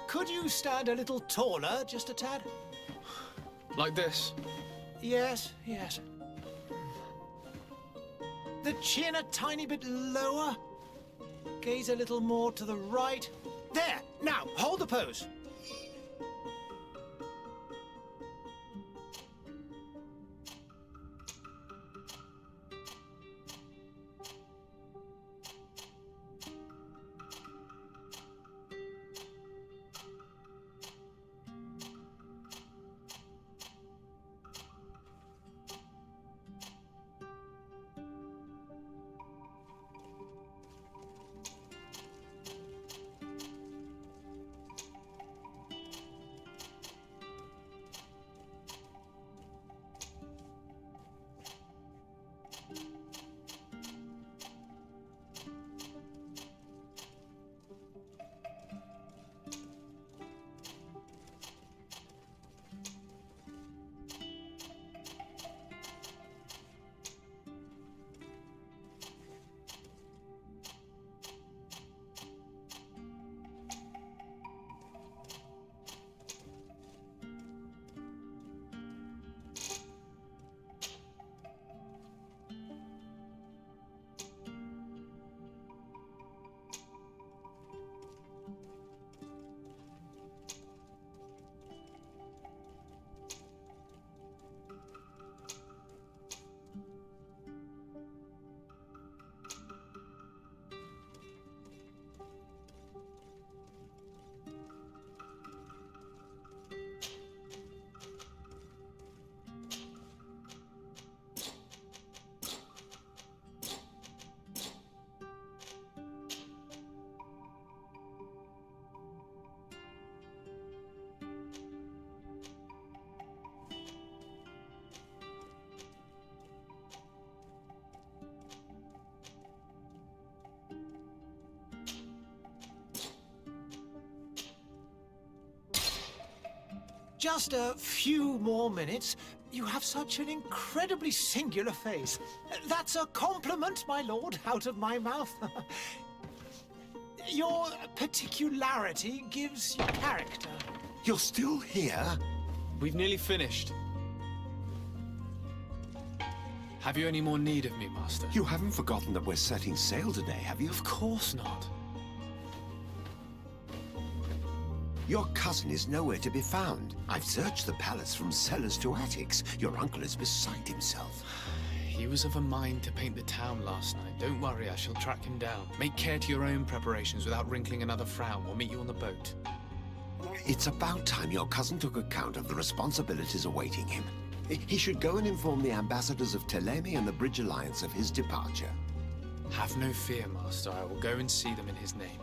Could you stand a little taller, just a tad? Like this? Yes, yes. The chin a tiny bit lower. Gaze a little more to the right. There! Now, hold the pose. Just a few more minutes. You have such an incredibly singular face. That's a compliment, my lord, out of my mouth. Your particularity gives you character. You're still here? We've nearly finished. Have you any more need of me, Master? You haven't forgotten that we're setting sail today, have you? Of course not. Your cousin is nowhere to be found. I've searched the palace from cellars to attics. Your uncle is beside himself. He was of a mind to paint the town last night. Don't worry, I shall track him down. Make care to your own preparations without wrinkling another frown. We'll meet you on the boat. It's about time your cousin took account of the responsibilities awaiting him. He should go and inform the ambassadors of Telemi and the Bridge Alliance of his departure. Have no fear, Master. I will go and see them in his name.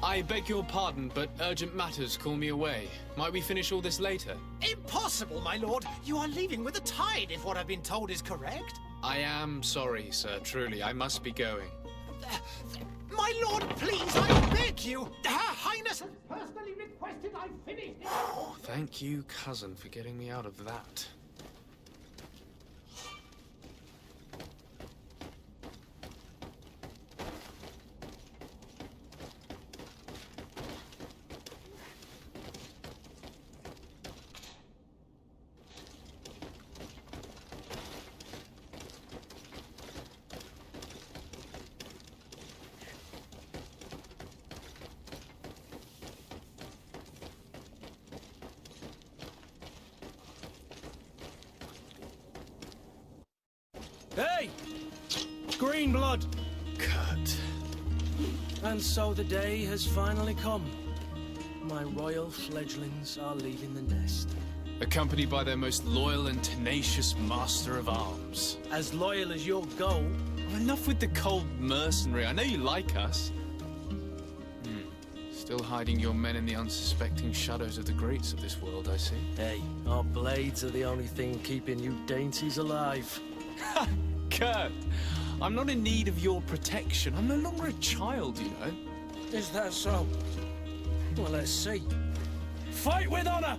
I beg your pardon, but urgent matters call me away. Might we finish all this later? Impossible, my lord. You are leaving with the tide, if what I've been told is correct. I am sorry, sir. Truly, I must be going. My lord, please, I beg you. Her Highness has personally requested I finish this. Thank you, cousin, for getting me out of that. Hey! Green blood! Kurt. And so the day has finally come. My royal fledglings are leaving the nest. Accompanied by their most loyal and tenacious master of arms. As loyal as your goal. Enough with the cold mercenary. I know you like us. Still hiding your men in the unsuspecting shadows of the greats of this world, I see. Hey, our blades are the only thing keeping you dainties alive. Kurt, I'm not in need of your protection. I'm no longer a child, you know. Is that so? Well, let's see. Fight with honor!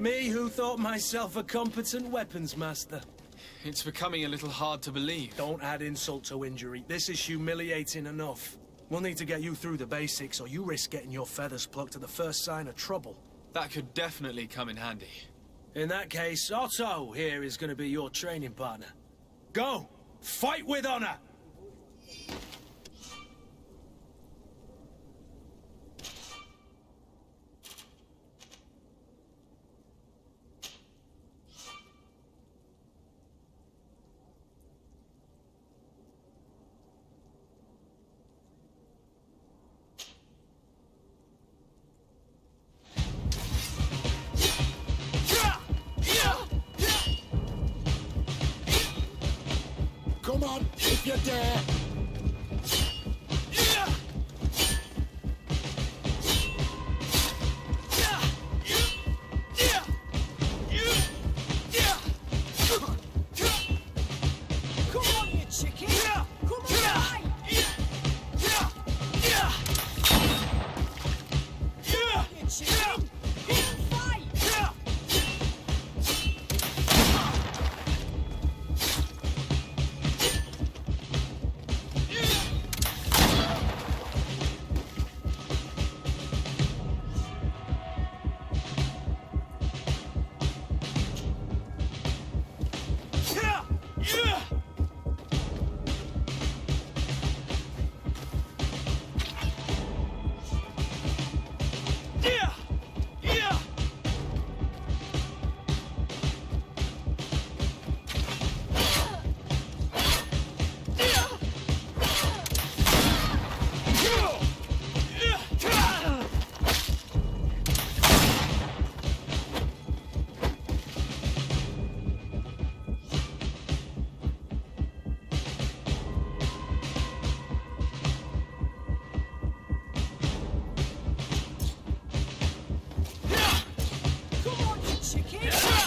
Me who thought myself a competent weapons master. It's becoming a little hard to believe. Don't add insult to injury. This is humiliating enough. We'll need to get you through the basics, or you risk getting your feathers plucked at the first sign of trouble. That could definitely come in handy. In that case, Otto here is going to be your training partner. Go! Fight with honor! Come on, if you dare! Come on, you chicken!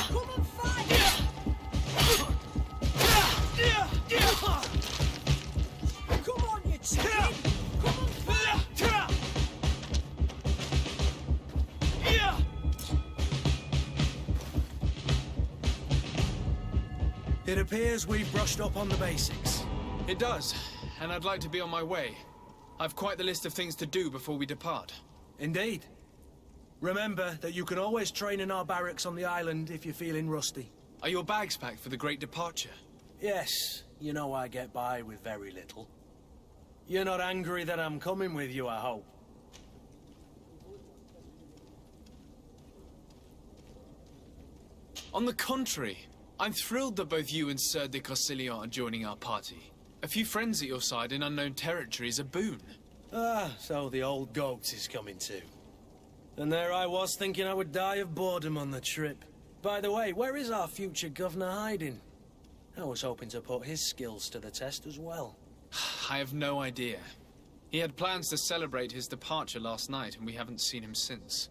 Come on, fight! Come on, you chicken! Come on, fight! It appears we've brushed up on the basics. It does, and I'd like to be on my way. I've quite the list of things to do before we depart. Indeed. Remember that you can always train in our barracks on the island if you're feeling rusty. Are your bags packed for the great departure? Yes, you know I get by with very little. You're not angry that I'm coming with you, I hope. On the contrary, I'm thrilled that both you and Sir de Corsilion are joining our party. A few friends at your side in unknown territory is a boon. Ah, so the old goat is coming too. And there I was thinking I would die of boredom on the trip. By the way, where is our future governor hiding? I was hoping to put his skills to the test as well. I have no idea. He had plans to celebrate his departure last night, and we haven't seen him since.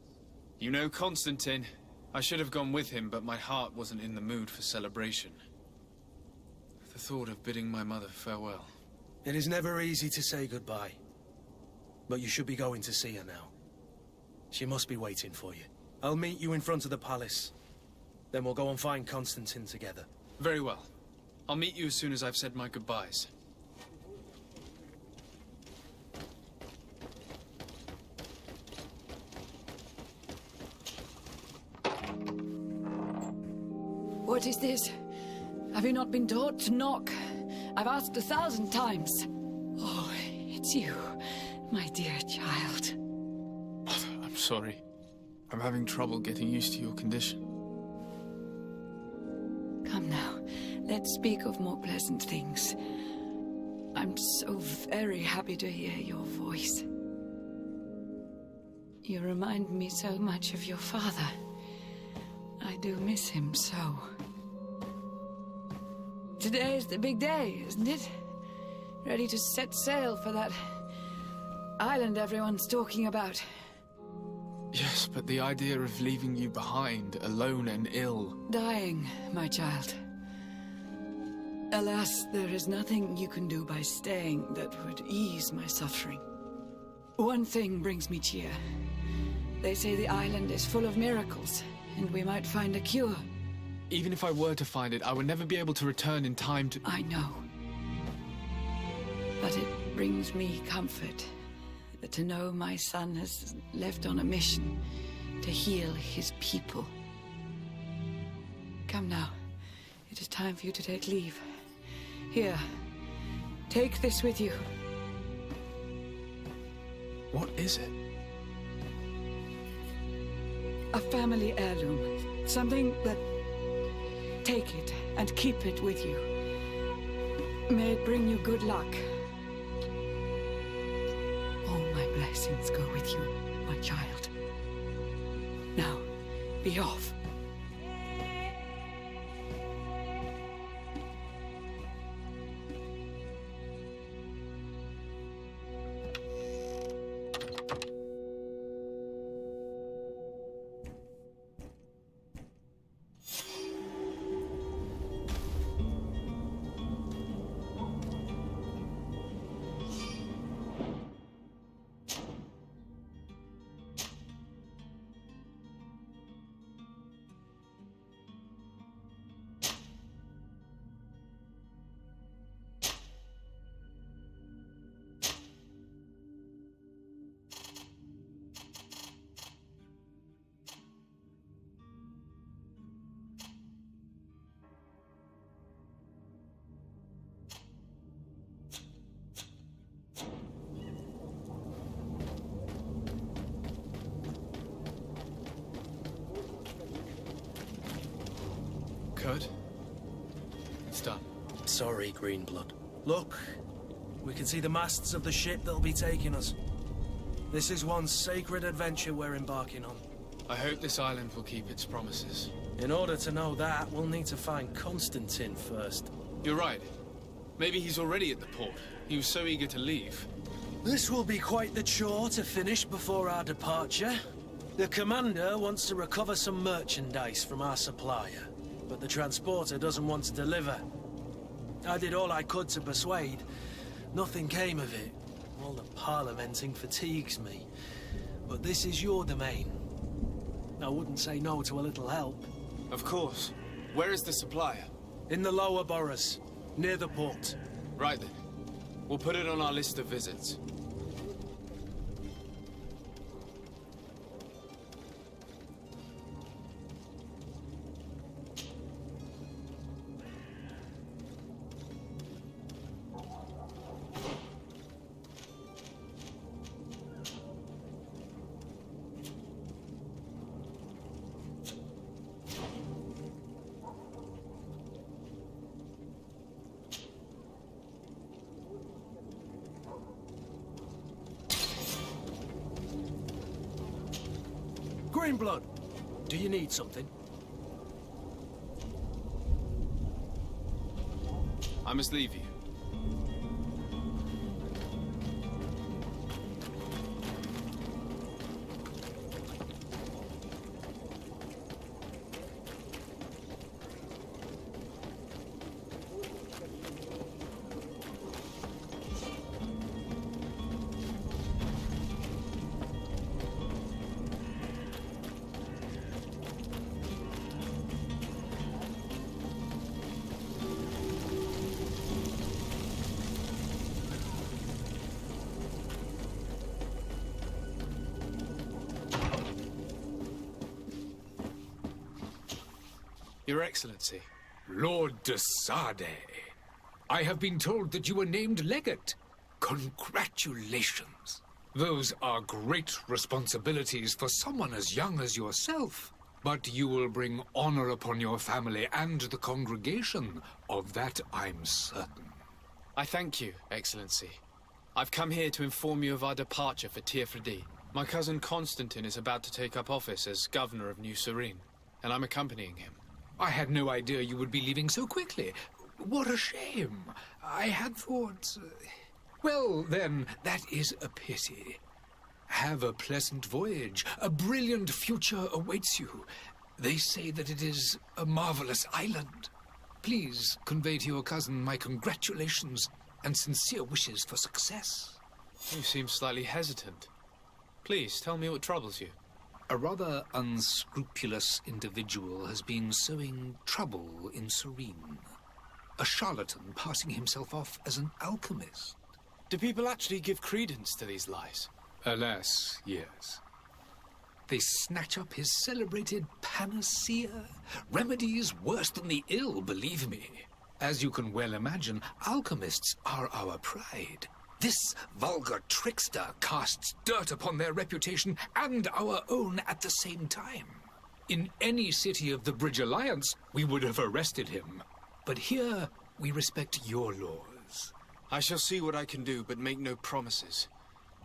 You know Constantine. I should have gone with him, but my heart wasn't in the mood for celebration. The thought of bidding my mother farewell. It is never easy to say goodbye. But you should be going to see her now. She must be waiting for you. I'll meet you in front of the palace. Then we'll go and find Constantine together. Very well. I'll meet you as soon as I've said my goodbyes. What is this? Have you not been taught to knock? I've asked 1,000 times. Oh, it's you, my dear child. I'm sorry. I'm having trouble getting used to your condition. Come now, let's speak of more pleasant things. I'm so very happy to hear your voice. You remind me so much of your father. I do miss him so. Today is the big day, isn't it? Ready to set sail for that island everyone's talking about. Yes, but the idea of leaving you behind, alone and ill... Dying, my child. Alas, there is nothing you can do by staying that would ease my suffering. One thing brings me cheer. They say the island is full of miracles. and we might find a cure. Even if I were to find it, I would never be able to return in time to... I know. But it brings me comfort to know my son has left on a mission to heal his people. Come now. It is time for you to take leave. Here, take this with you. What is it? A family heirloom. Something that... Take it and keep it with you. May it bring you good luck. All my blessings go with you, my child. Now, be off. Kurt? It's done. Sorry, Greenblood. Look, we can see the masts of the ship that'll be taking us. This is one sacred adventure we're embarking on. I hope this island will keep its promises. In order to know that, we'll need to find Constantine first. You're right. Maybe he's already at the port. He was so eager to leave. This will be quite the chore to finish before our departure. The commander wants to recover some merchandise from our supplier, but the transporter doesn't want to deliver. I did all I could to persuade. Nothing came of it. All the parliamenting fatigues me. But this is your domain. I wouldn't say no to a little help. Of course. Where is the supplier? In the lower boroughs, near the port. Right then. We'll put it on our list of visits. Greenblood, do you need something? I must leave you. Your Excellency. Lord de Sade, I have been told that you were named legate. Congratulations. Those are great responsibilities for someone as young as yourself. But you will bring honor upon your family and the congregation. Of that I'm certain. I thank you, Excellency. I've come here to inform you of our departure for Tirfredi. My cousin Constantine is about to take up office as governor of New Serene, and I'm accompanying him. I had no idea you would be leaving so quickly. What a shame. I had thought... Well, then, that is a pity. Have a pleasant voyage. A brilliant future awaits you. They say that it is a marvelous island. Please convey to your cousin my congratulations and sincere wishes for success. You seem slightly hesitant. Please, tell me what troubles you. A rather unscrupulous individual has been sowing trouble in Serene. A charlatan passing himself off as an alchemist. Do people actually give credence to these lies? Alas, yes. They snatch up his celebrated panacea. Remedies worse than the ill, believe me. As you can well imagine, alchemists are our pride. This vulgar trickster casts dirt upon their reputation and our own at the same time. In any city of the Bridge Alliance, we would have arrested him. But here, we respect your laws. I shall see what I can do, but make no promises.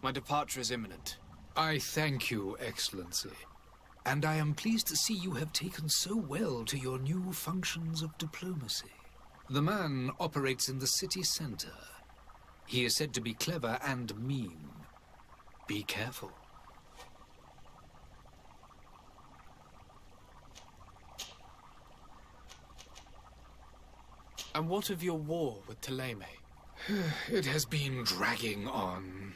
My departure is imminent. I thank you, Excellency. And I am pleased to see you have taken so well to your new functions of diplomacy. The man operates in the city center. He is said to be clever and mean. Be careful. And what of your war with Thélème? It has been dragging on.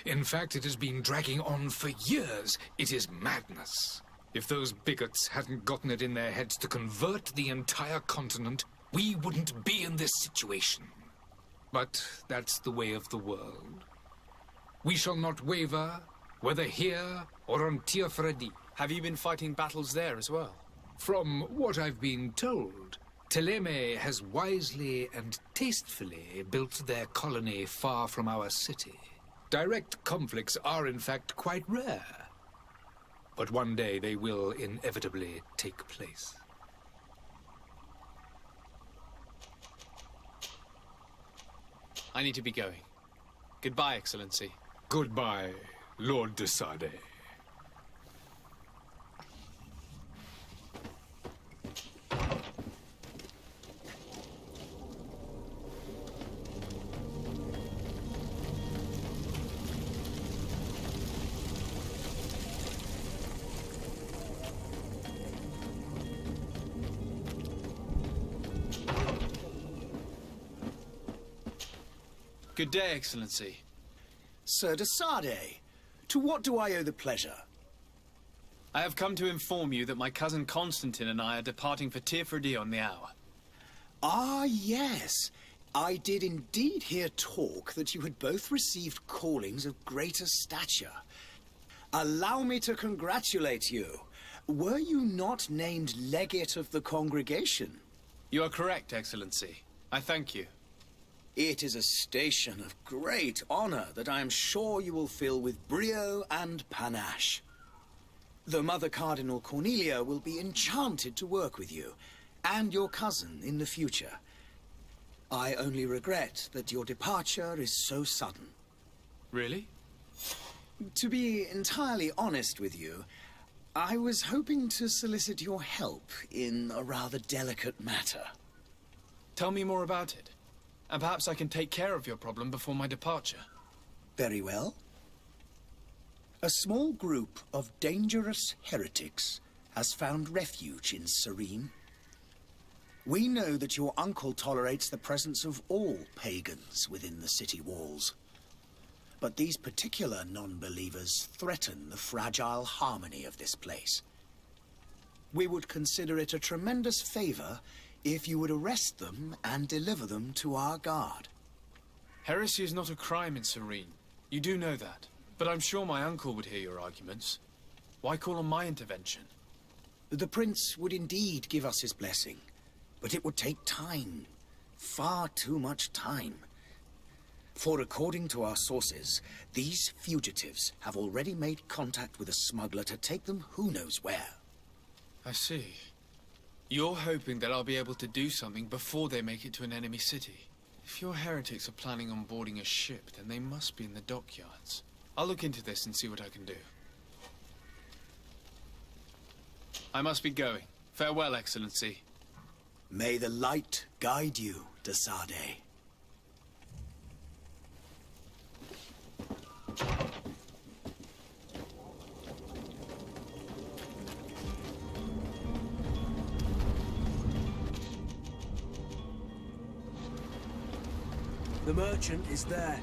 In fact, it has been dragging on for years. It is madness. If those bigots hadn't gotten it in their heads to convert the entire continent, we wouldn't be in this situation. But that's the way of the world. We shall not waver, whether here or on Tiafredi. Have you been fighting battles there as well? From what I've been told, Thélème has wisely and tastefully built their colony far from our city. Direct conflicts are, in fact, quite rare. But one day they will inevitably take place. I need to be going. Goodbye, Excellency. Goodbye, Lord de Sade. Good day, Excellency. Sir de Sade, to what do I owe the pleasure? I have come to inform you that my cousin Constantine and I are departing for Tiafredi on the hour. Ah, yes. I did indeed hear talk that you had both received callings of greater stature. Allow me to congratulate you. Were you not named legate of the congregation? You are correct, Excellency. I thank you. It is a station of great honor that I am sure you will fill with brio and panache. The Mother Cardinal Cornelia will be enchanted to work with you, and your cousin in the future. I only regret that your departure is so sudden. Really? To be entirely honest with you, I was hoping to solicit your help in a rather delicate matter. Tell me more about it. And perhaps I can take care of your problem before my departure. Very well. A small group of dangerous heretics has found refuge in Serene. We know that your uncle tolerates the presence of all pagans within the city walls. But these particular non-believers threaten the fragile harmony of this place. We would consider it a tremendous favor if you would arrest them and deliver them to our guard. Heresy is not a crime in Serene. You do know that. But I'm sure my uncle would hear your arguments. Why call on my intervention? The prince would indeed give us his blessing, but it would take time. Far too much time. For according to our sources, these fugitives have already made contact with a smuggler to take them who knows where. I see. You're hoping that I'll be able to do something before they make it to an enemy city. If your heretics are planning on boarding a ship, then they must be in the dockyards. I'll look into this and see what I can do. I must be going. Farewell, Excellency. May the light guide you, de Sade. The merchant is there.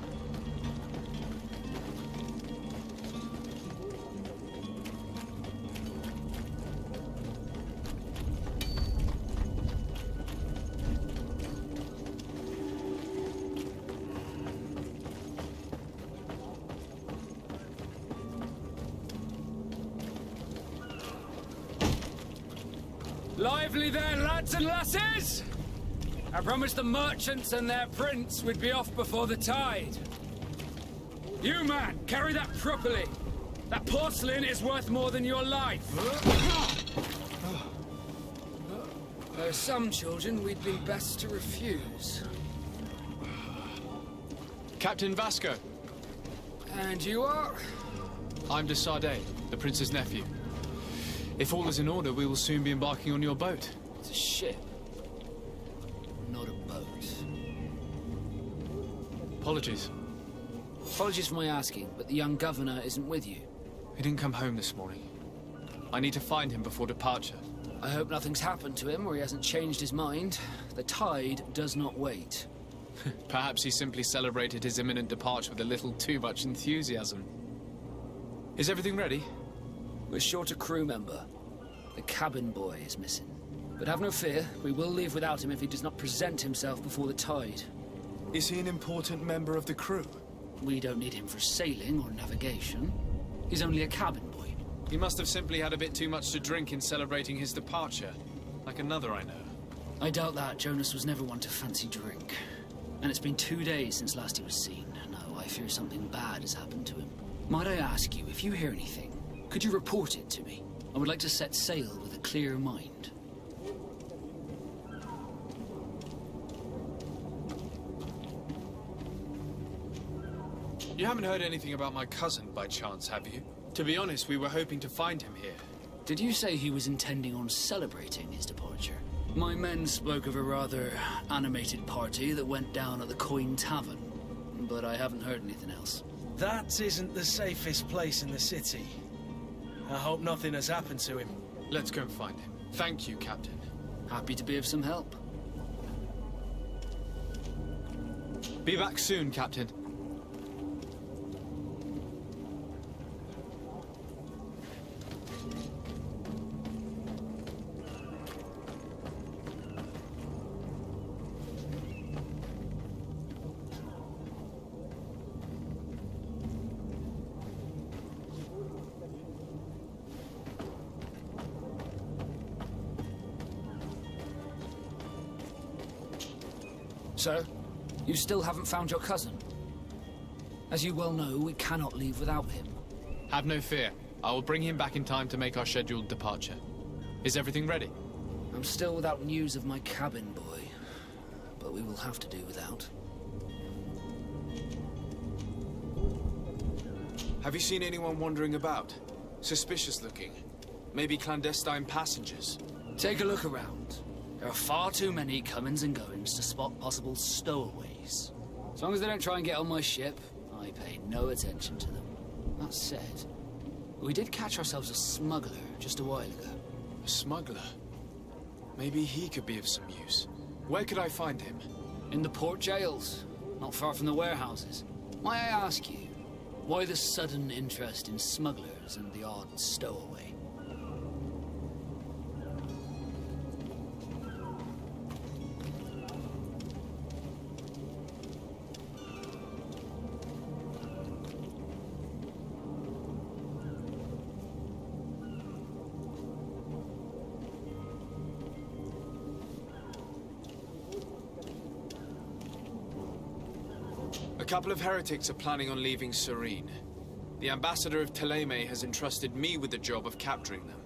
Lively there, lads and lasses! I promised the merchants and their prince we'd be off before the tide. You, man, carry that properly. That porcelain is worth more than your life. There are some children we'd be best to refuse. Captain Vasco. And you are? I'm de Sardet, the prince's nephew. If all is in order, we will soon be embarking on your boat. It's a ship, not a boat. Apologies. Apologies for my asking, but the young governor isn't with you. He didn't come home this morning. I need to find him before departure. I hope nothing's happened to him or he hasn't changed his mind. The tide does not wait. Perhaps he simply celebrated his imminent departure with a little too much enthusiasm. Is everything ready? We're short a crew member. The cabin boy is missing. But have no fear, we will leave without him if he does not present himself before the tide. Is he an important member of the crew? We don't need him for sailing or navigation. He's only a cabin boy. He must have simply had a bit too much to drink in celebrating his departure. Like another I know. I doubt that. Jonas was never one to fancy drink. And it's been 2 days since last he was seen. No, I fear something bad has happened to him. Might I ask you, if you hear anything, could you report it to me? I would like to set sail with a clear mind. You haven't heard anything about my cousin by chance, have you? To be honest, we were hoping to find him here. Did you say he was intending on celebrating his departure? My men spoke of a rather animated party that went down at the Coin Tavern, but I haven't heard anything else. That isn't the safest place in the city. I hope nothing has happened to him. Let's go and find him. Thank you, Captain. Happy to be of some help. Be back soon, Captain. So, you still haven't found your cousin? As you well know, we cannot leave without him. Have no fear. I will bring him back in time to make our scheduled departure. Is everything ready? I'm still without news of my cabin boy, but we will have to do without. Have you seen anyone wandering about? Suspicious looking. Maybe clandestine passengers? Take a look around. There are far too many comings and goings to spot possible stowaways. As long as they don't try and get on my ship, I pay no attention to them. That said, we did catch ourselves a smuggler just a while ago. A smuggler? Maybe he could be of some use. Where could I find him? In the port jails, not far from the warehouses. May I ask you, why the sudden interest in smugglers and the odd stowaway? A couple of heretics are planning on leaving Serene. The ambassador of Thélème has entrusted me with the job of capturing them.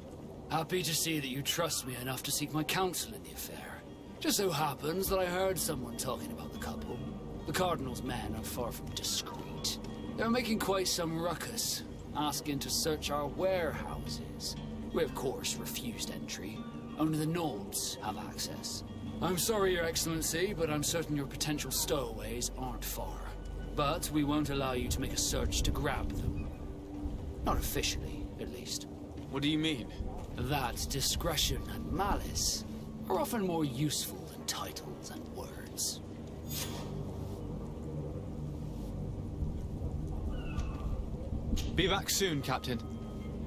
Happy to see that you trust me enough to seek my counsel in the affair. Just so happens that I heard someone talking about the couple. The Cardinal's men are far from discreet. They're making quite some ruckus, asking to search our warehouses. We, of course, refused entry. Only the Nobles have access. I'm sorry, Your Excellency, but I'm certain your potential stowaways aren't far. But we won't allow you to make a search to grab them. Not officially, at least. What do you mean? That discretion and malice are often more useful than titles and words. Be back soon, Captain.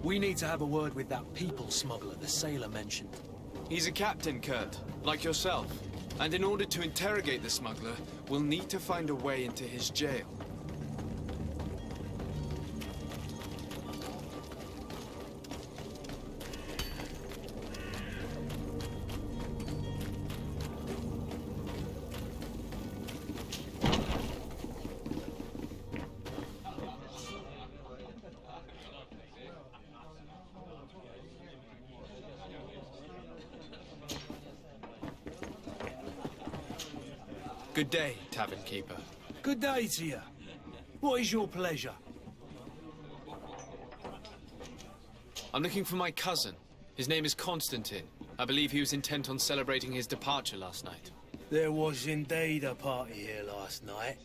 We need to have a word with that people smuggler the sailor mentioned. He's a captain, Kurt, like yourself. And in order to interrogate the smuggler, we'll need to find a way into his jail. Good day, tavern keeper. Good day to you. What is your pleasure? I'm looking for my cousin. His name is Constantine. I believe he was intent on celebrating his departure last night. There was indeed a party here last night,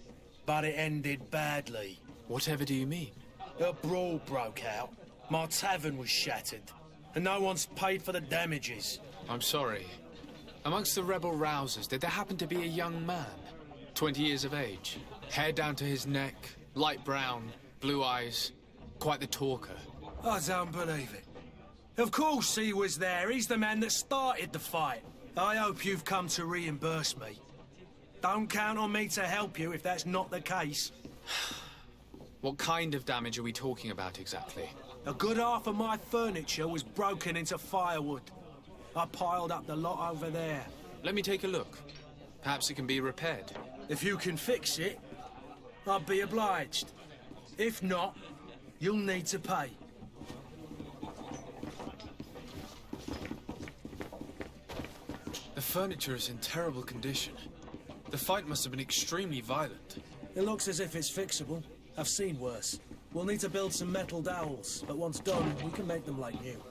but it ended badly. Whatever do you mean? A brawl broke out. My tavern was shattered, and no one's paid for the damages. I'm sorry. Amongst the rebel rousers, did there happen to be a young man? 20 years of age, hair down to his neck, light brown, blue eyes, quite the talker. I don't believe it. Of course he was there. He's the man that started the fight. I hope you've come to reimburse me. Don't count on me to help you if that's not the case. What kind of damage are we talking about exactly? A good half of my furniture was broken into firewood. I piled up the lot over there. Let me take a look. Perhaps it can be repaired. If you can fix it, I'd be obliged. If not, you'll need to pay. The furniture is in terrible condition. The fight must have been extremely violent. It looks as if it's fixable. I've seen worse. We'll need to build some metal dowels, but once done, we can make them like new.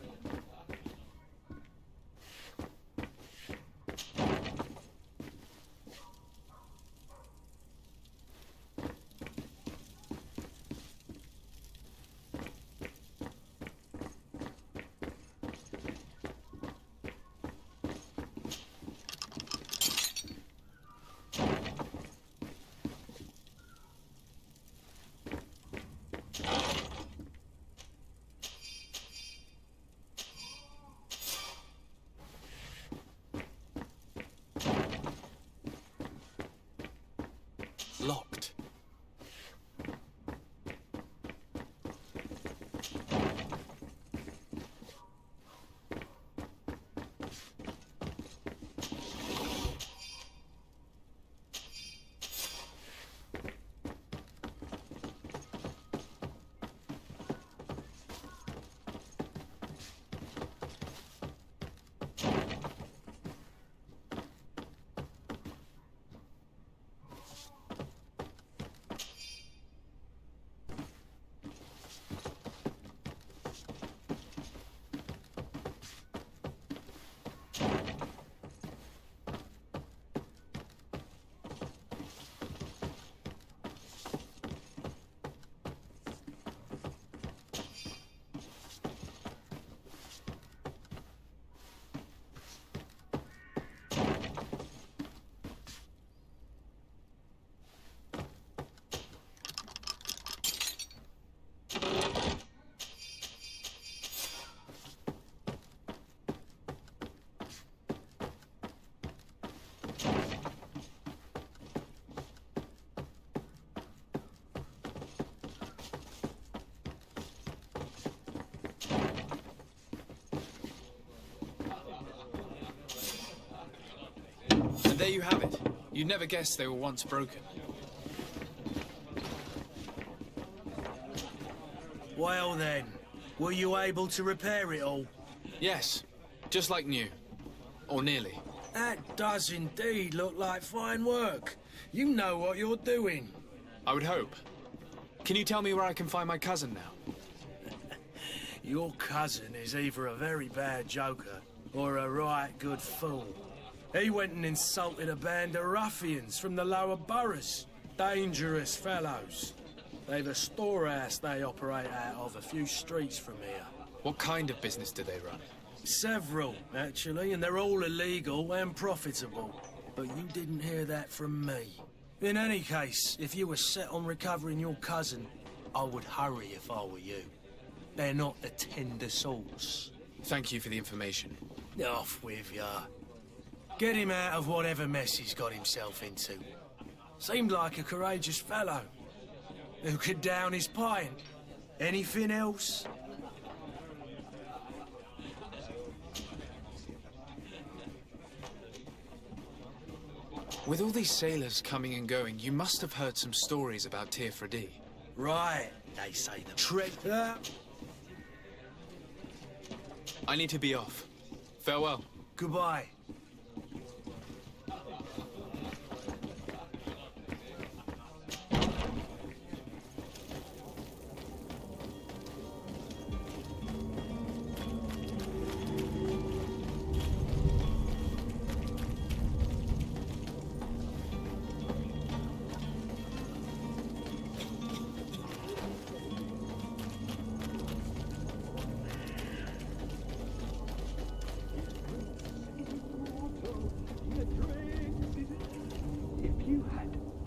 Locked. And there you have it. You'd never guess they were once broken. Well then, were you able to repair it all? Yes, just like new. Or nearly. That does indeed look like fine work. You know what you're doing. I would hope. Can you tell me where I can find my cousin now? Your cousin is either a very bad joker or a right good fool. He went and insulted a band of ruffians from the lower boroughs. Dangerous fellows. They've a storehouse they operate out of a few streets from here. What kind of business do they run? Several, actually, and they're all illegal and profitable. But you didn't hear that from me. In any case, if you were set on recovering your cousin, I would hurry if I were you. They're not the tender sorts. Thank you for the information. Off with ya. Get him out of whatever mess he's got himself into. Seemed like a courageous fellow. Who could down his pint. Anything else? With all these sailors coming and going, you must have heard some stories about Tirfredi. Right, they say the trick. I need to be off. Farewell. Goodbye.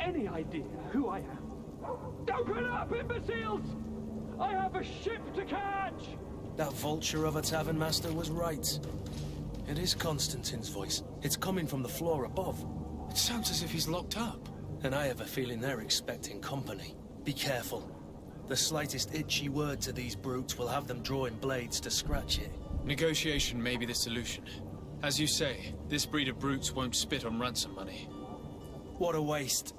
any idea who I am? Open up, imbeciles! I have a ship to catch! That vulture of a tavern master was right. It is Constantine's voice. It's coming from the floor above. It sounds as if he's locked up. And I have a feeling they're expecting company. Be careful. The slightest itchy word to these brutes will have them drawing blades to scratch it. Negotiation may be the solution. As you say, this breed of brutes won't spit on ransom money. What a waste.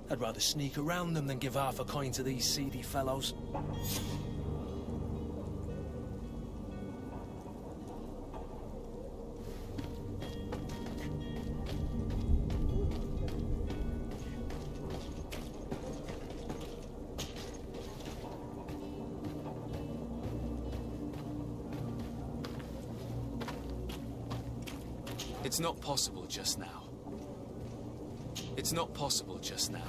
I'd rather sneak around them than give half a coin to these seedy fellows. It's not possible just now. It's not possible just now.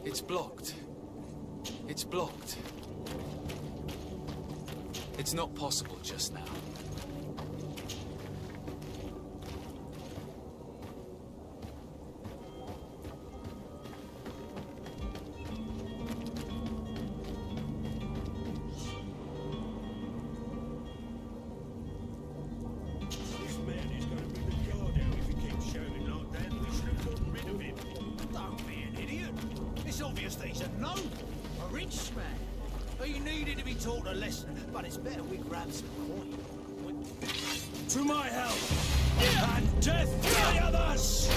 It's blocked. It's blocked. It's not possible just now. This man is going to bring the guard out if he keeps shouting like that. We should have gotten rid of him. Don't be an idiot. It's obvious that he's a gnome, a rich man. He needed to be taught a lesson, but it's better we grab some coin. To my help! And death to the others!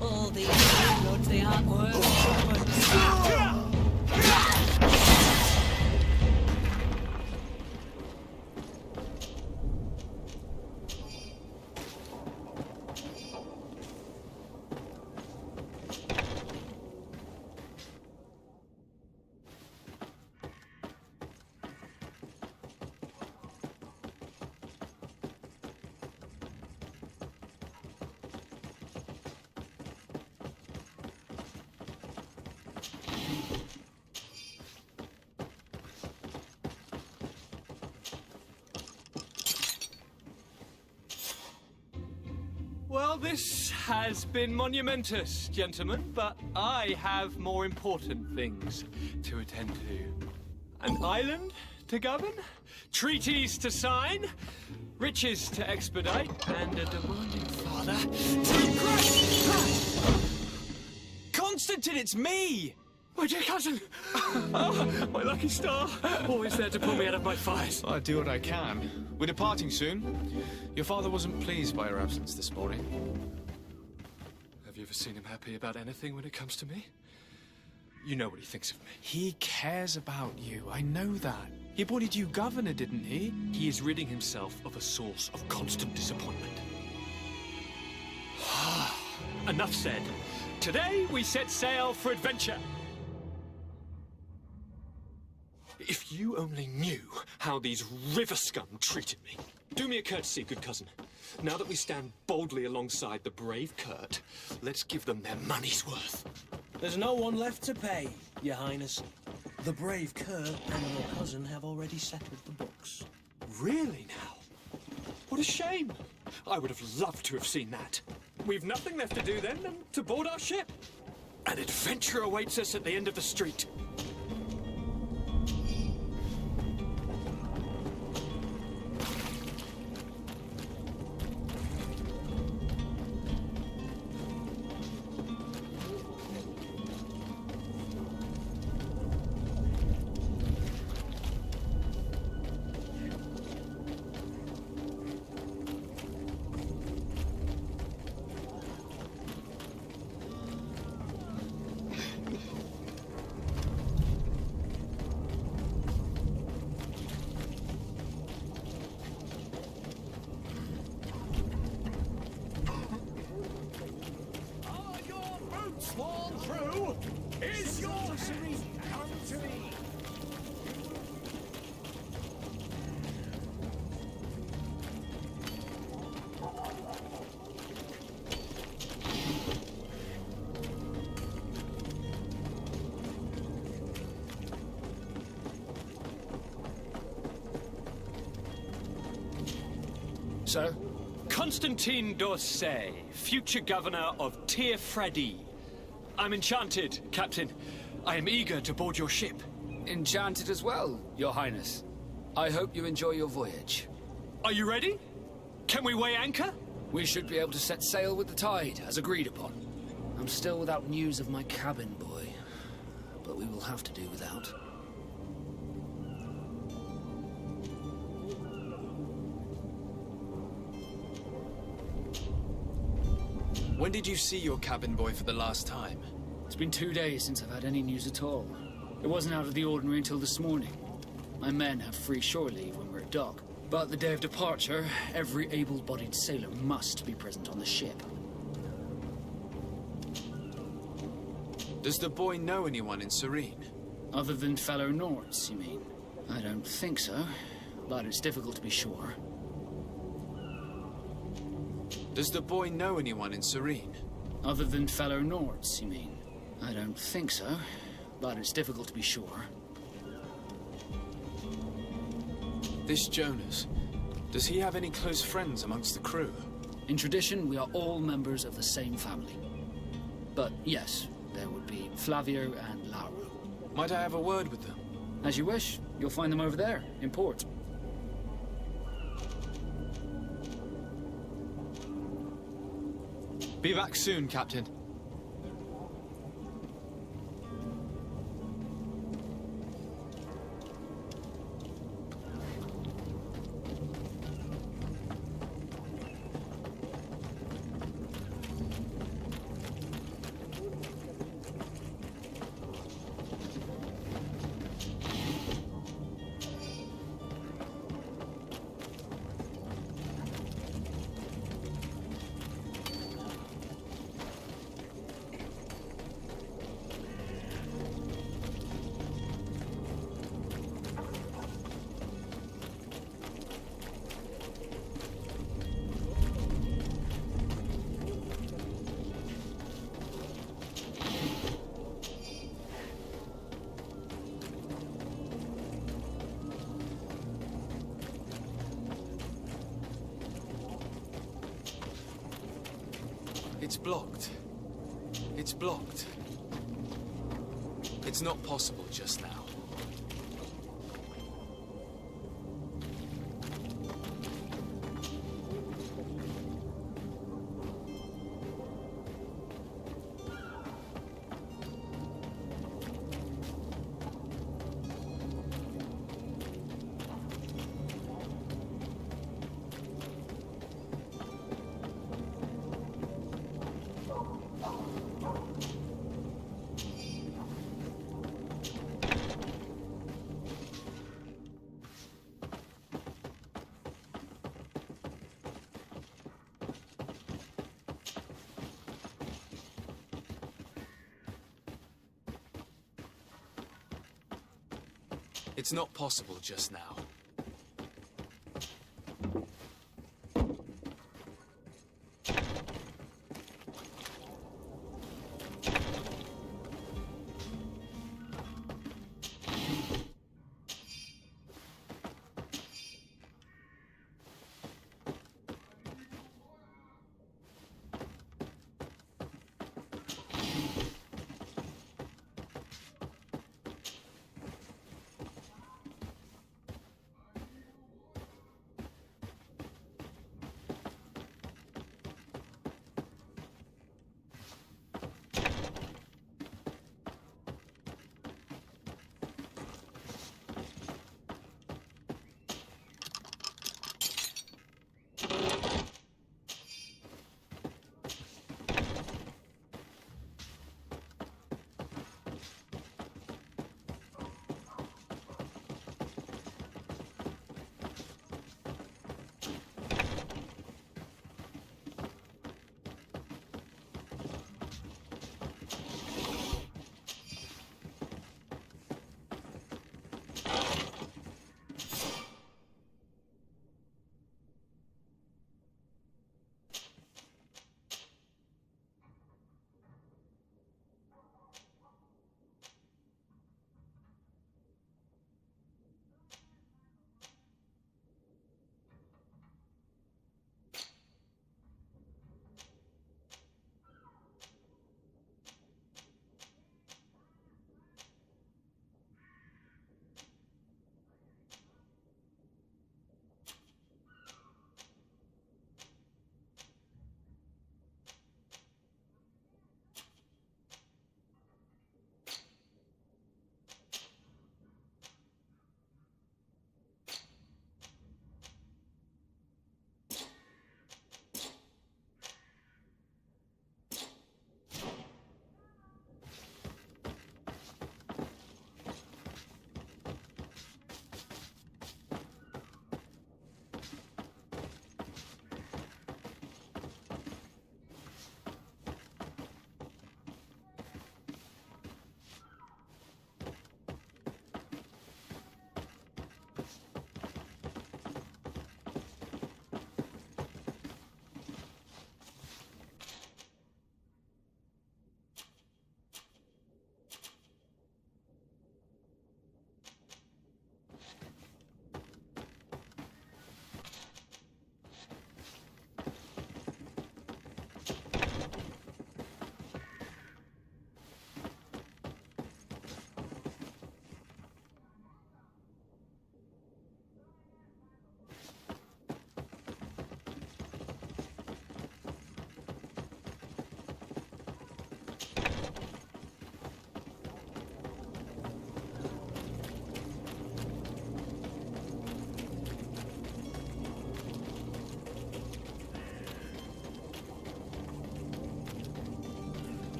All these roads, they aren't worth. Well, this has been monumentous, gentlemen, but I have more important things to attend to. An island to govern, treaties to sign, riches to expedite, and a demanding father to crush. Constantine, it's me! My dear cousin! Oh, my lucky star! Always there to pull me out of my fires. I'll do what I can. We're departing soon. Your father wasn't pleased by your absence this morning. Have you ever seen him happy about anything when it comes to me? You know what he thinks of me. He cares about you, I know that. He appointed you governor, didn't he? He is ridding himself of a source of constant disappointment. Enough said. Today we set sail for adventure. If you only knew how these river scum treated me. Do me a courtesy, good cousin. Now that we stand boldly alongside the brave Kurt, let's give them their money's worth. There's no one left to pay, Your Highness. The brave Kurt and your cousin have already settled the books. Really now? What a shame. I would have loved to have seen that. We've nothing left to do then than to board our ship. An adventure awaits us at the end of the street. fall through is yours. Come to me. So? Constantine d'Orsay, future governor of Tir Fredi. I'm enchanted, Captain. I am eager to board your ship. Enchanted as well, Your Highness. I hope you enjoy your voyage. Are you ready? Can we weigh anchor? We should be able to set sail with the tide, as agreed upon. I'm still without news of my cabin boy, but we will have to do without. When did you see your cabin boy for the last time? It's been 2 days since I've had any news at all. It wasn't out of the ordinary until this morning. My men have free shore leave when we're at dock. But the day of departure, every able-bodied sailor must be present on the ship. Does the boy know anyone in Serene? Other than fellow Nords, you mean? I don't think so, but it's difficult to be sure. Does the boy know anyone in Serene? Other than fellow Nords, you mean? I don't think so, but it's difficult to be sure. This Jonas, does he have any close friends amongst the crew? In tradition, we are all members of the same family. But yes, there would be Flavio and Lauro. Might I have a word with them? As you wish. You'll find them over there, in port. Be back soon, Captain. It's blocked. It's blocked. It's not possible just now. It's not possible just now.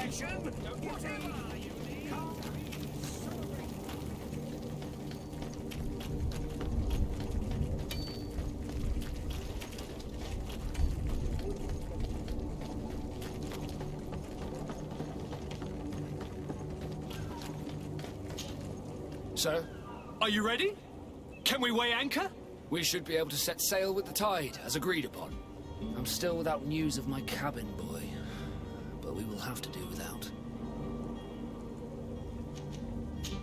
direction. Whatever you need. Sir, Are you ready? Can we weigh anchor? we should be able to set sail with the tide, as agreed upon. I'm still without news of my cabin boy, but we will have to do without.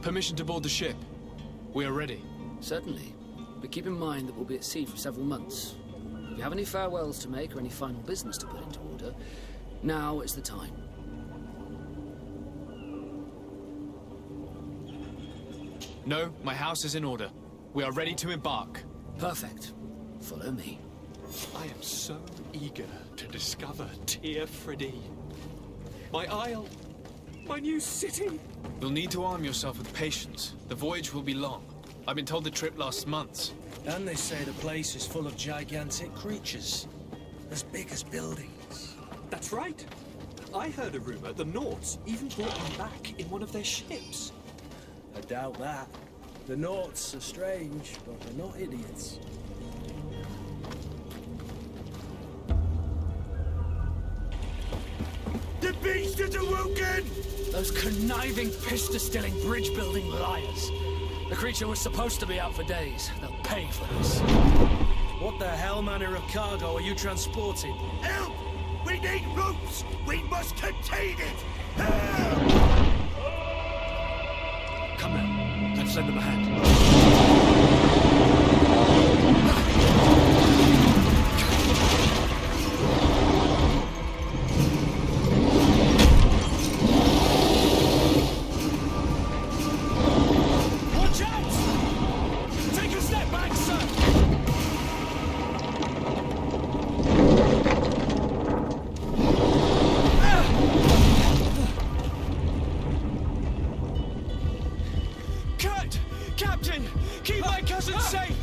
Permission to board the ship. We are ready. Certainly, but keep in mind that we'll be at sea for several months. If you have any farewells to make or any final business to put into order, now is the time. No, my house is in order. We are ready to embark. Perfect. Follow me. I am so eager to discover Tir Freddy. My isle. My new city. You'll need to arm yourself with patience. The voyage will be long. I've been told the trip lasts months. And they say the place is full of gigantic creatures. As big as buildings. That's right. I heard a rumor the Nords even brought them back in one of their ships. I doubt that. The Nauts are strange, but they're not idiots. The beast is awoken! Those conniving, pista-stilling, bridge-building liars. The creature was supposed to be out for days. They'll pay for this. What the hell manner of cargo are you transporting? Help! We need ropes! We must contain it! Help! Come now, let's lend them a hand. Watch out! Take a step back, sir! Kurt! Captain! Keep my cousin safe!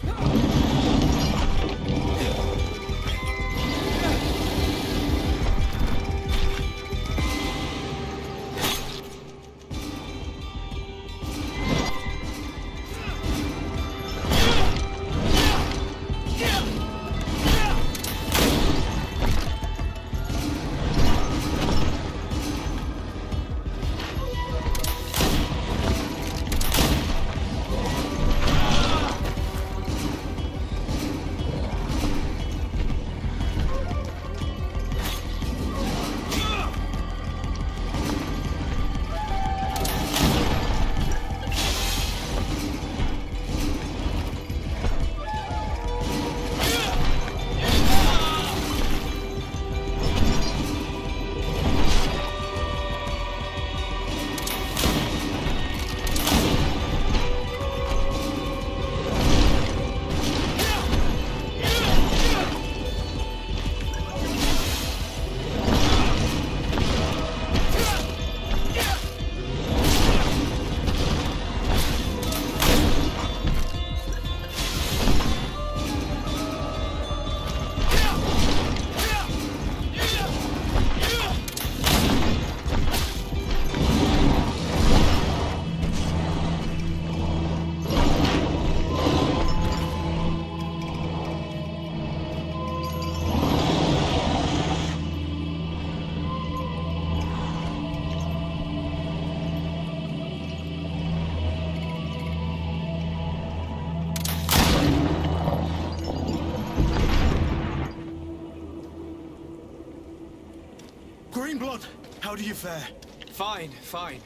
Greenblood, how do you fare? Fine, fine.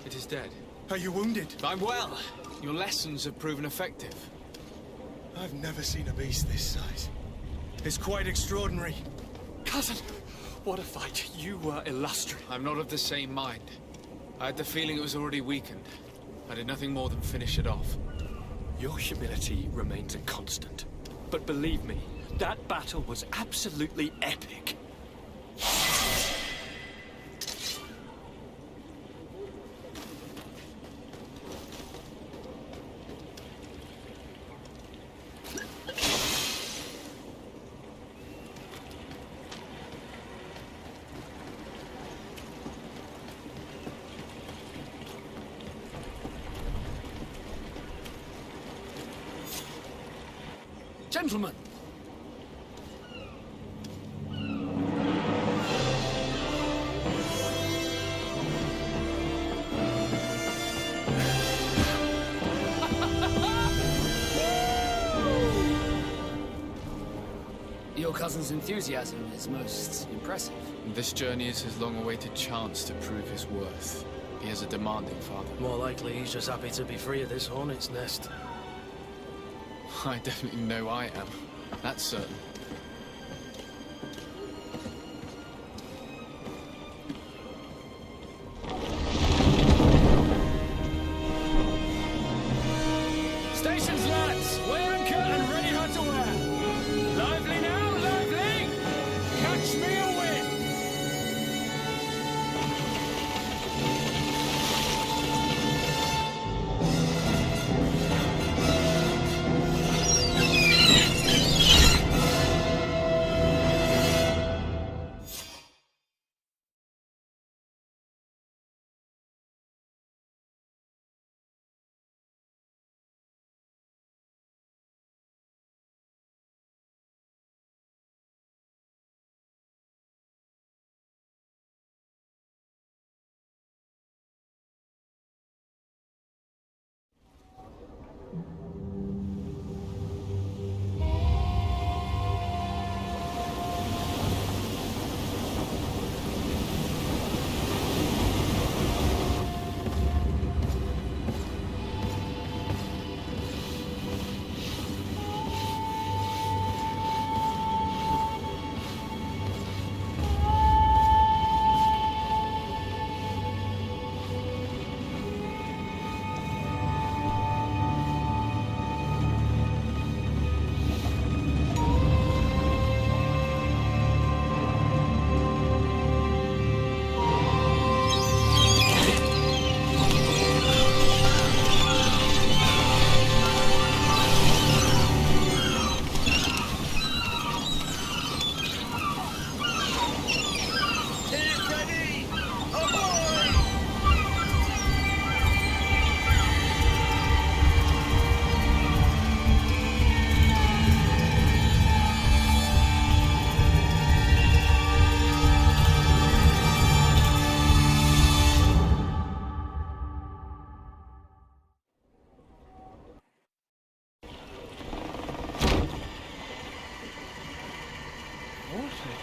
It is dead. Are you wounded? I'm well. Your lessons have proven effective. I've never seen a beast this size. It's quite extraordinary. Cousin, what a fight. You were illustrious. I'm not of the same mind. I had the feeling it was already weakened. I did nothing more than finish it off. Your humility remains a constant. But believe me, that battle was absolutely epic. Gentlemen. Your cousin's enthusiasm is most impressive. This journey is his long-awaited chance to prove his worth. He is a demanding father. More likely he's just happy to be free of this hornet's nest. I definitely know I am. That's certain. Stations, lads! Wear and cut and ready hard to wear. Lively now, lively! Catch me a win!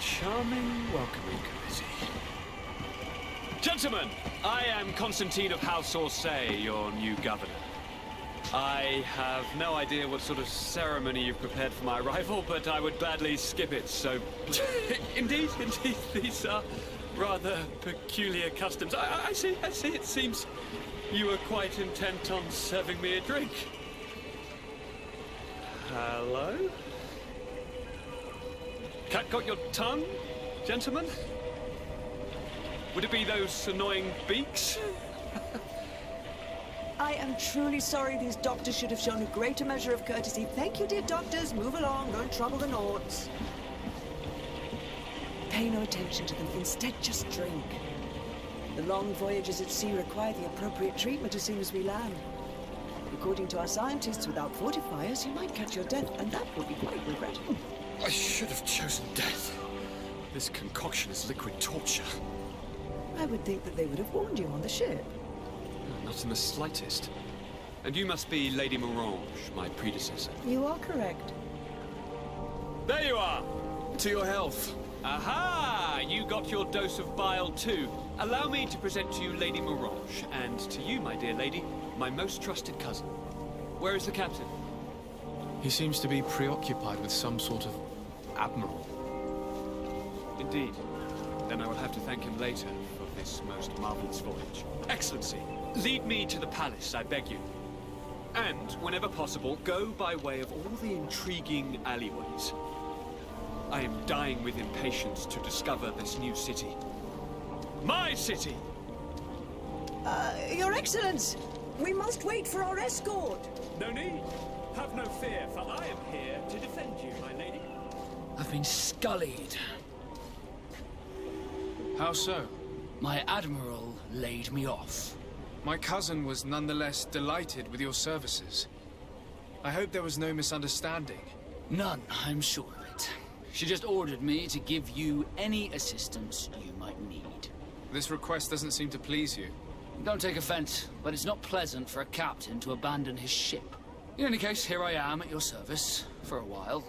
Charming welcoming committee. Gentlemen, I am Constantine of House Orsay, your new governor. I have no idea what sort of ceremony you've prepared for my arrival, but I would gladly skip it, so... indeed, these are rather peculiar customs. I see, it seems you were quite intent on serving me a drink. Hello? Cat got your tongue, gentlemen? Would it be those annoying beaks? I am truly sorry. These doctors should have shown a greater measure of courtesy. Thank you, dear doctors. Move along. Don't trouble the Nords. Pay no attention to them. Instead, just drink. The long voyages at sea require the appropriate treatment as soon as we land. According to our scientists, without fortifiers, you might catch your death, and that would be quite regrettable. I should have chosen death. This concoction is liquid torture. I would think that they would have warned you on the ship. Not in the slightest. And you must be Lady Morange, my predecessor. You are correct. There you are! To your health. Aha! You got your dose of bile too. Allow me to present to you Lady Morange, and to you, my dear lady, my most trusted cousin. Where is the captain? He seems to be preoccupied with some sort of admiral. Indeed. Then I will have to thank him later for this most marvelous voyage. Excellency, lead me to the palace, I beg you. And, whenever possible, go by way of all the intriguing alleyways. I am dying with impatience to discover this new city. My city! Your Excellence! We must wait for our escort! No need. Have no fear, for I am here to defend you, my lady. I've been scullied. How so? My admiral laid me off. My cousin was nonetheless delighted with your services. I hope there was no misunderstanding. None, I'm sure of it. She just ordered me to give you any assistance you might need. This request doesn't seem to please you. Don't take offense, but it's not pleasant for a captain to abandon his ship. In any case, here I am at your service, for a while.